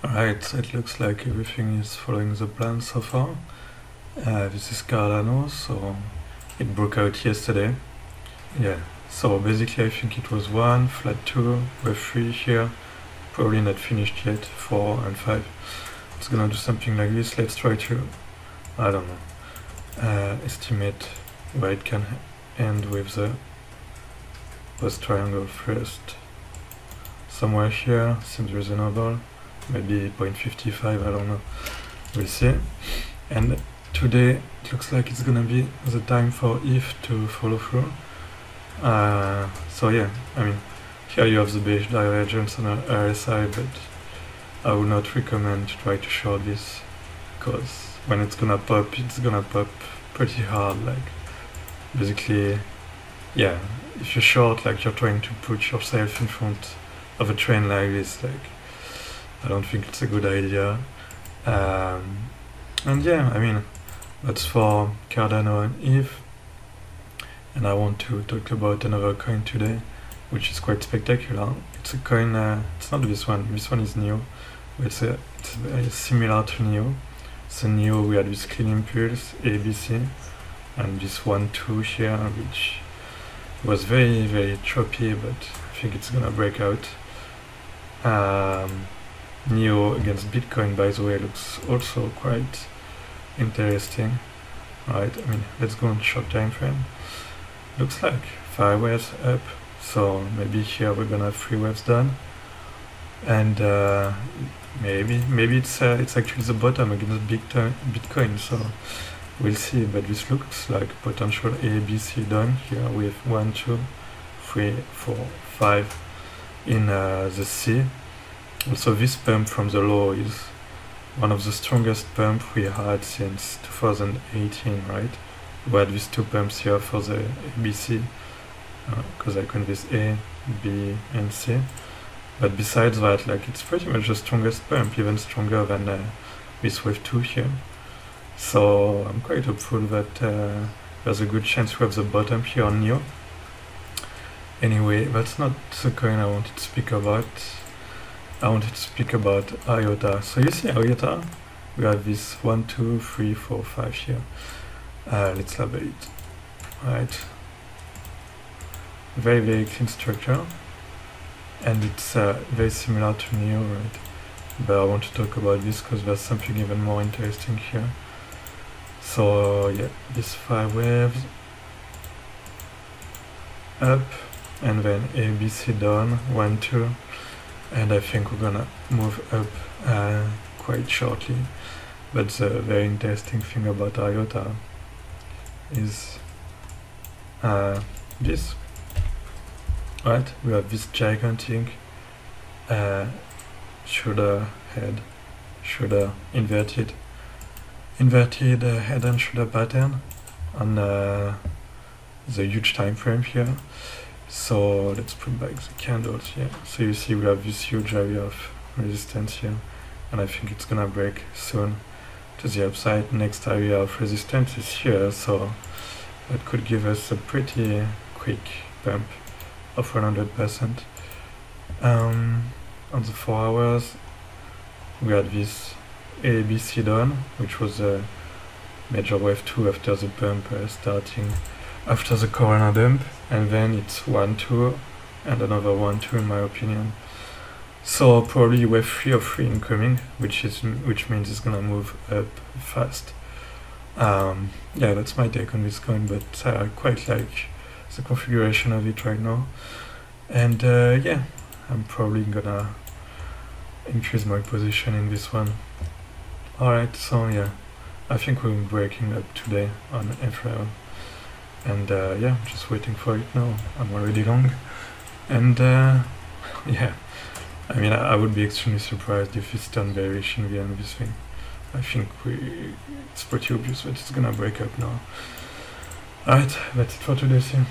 Alright, so it looks like everything is following the plan so far. This is Cardano, so it broke out yesterday. Yeah, so basically I think it was 1, flat 2, wave 3 here, probably not finished yet, 4 and 5. It's gonna do something like this. Let's try to, I don't know, estimate where it can end with the post triangle first. Somewhere here seems reasonable. Maybe 0.55, I don't know, we'll see. And today it looks like it's gonna be the time for ETH to follow through. So yeah, I mean, here you have the bearish divergence on RSI, but I would not recommend to try to short this, because when it's gonna pop pretty hard. Like, basically, yeah, if you're short, like you're trying to put yourself in front of a trend like this, like, I don't think it's a good idea. And yeah, I mean, that's for Cardano and ETH. And I want to talk about another coin today, which is quite spectacular. It's a coin, it's not this one is new, but it's very similar to NEO. So NEO, we had this clean impulse, ABC, and this 1-2 here, which was very, very choppy, but I think it's gonna break out. NEO against Bitcoin, by the way, looks also quite interesting. Right, I mean, let's go on short time frame. Looks like 5 waves up, so maybe here we're gonna have 3 waves done, and maybe it's actually the bottom against Bitcoin. So we'll see. But this looks like potential ABC done here with 1, 2, 3, 4, 5 in the C. Also, this pump from the low is one of the strongest pumps we had since 2018, right? We had these 2 pumps here for the ABC, because I count this A, B, and C. But besides that, like, it's pretty much the strongest pump, even stronger than this wave 2 here. So I'm quite hopeful that there's a good chance we have the bottom here on NEO. Anyway, that's not the coin I wanted to speak about. I wanted to speak about IOTA. So you see IOTA, we have this 1, 2, 3, 4, 5 here. Let's label it. Right. Very, very clean structure. And it's very similar to NEO, right? But I want to talk about this because there's something even more interesting here. So yeah, these 5 waves up, and then ABC down, 1, 2. And I think we're gonna move up quite shortly. But the very interesting thing about IOTA is this. Right, we have this gigantic shoulder, head, shoulder, inverted head and shoulder pattern on the huge time frame here. So let's put back the candles here. So you see we have this huge area of resistance here, and I think it's gonna break soon to the upside. Next area of resistance is here, so that could give us a pretty quick pump of 100%. On the 4 hours, we had this ABC done, which was a major wave 2 after the pump starting after the Corona dump, and then it's 1, 2, and another 1, 2 in my opinion. So probably wave 3 of 3 incoming, which means it's gonna move up fast. Yeah, that's my take on this coin, but I quite like the configuration of it right now. And yeah, I'm probably gonna increase my position in this one. Alright, so yeah, I think we're breaking up today on Ethereum. And yeah, I'm just waiting for it now. I'm already long. And yeah, I mean, I would be extremely surprised if it's turned bearish in the end of this thing. I think it's pretty obvious that it's gonna break up now. Alright, that's it for today. See you.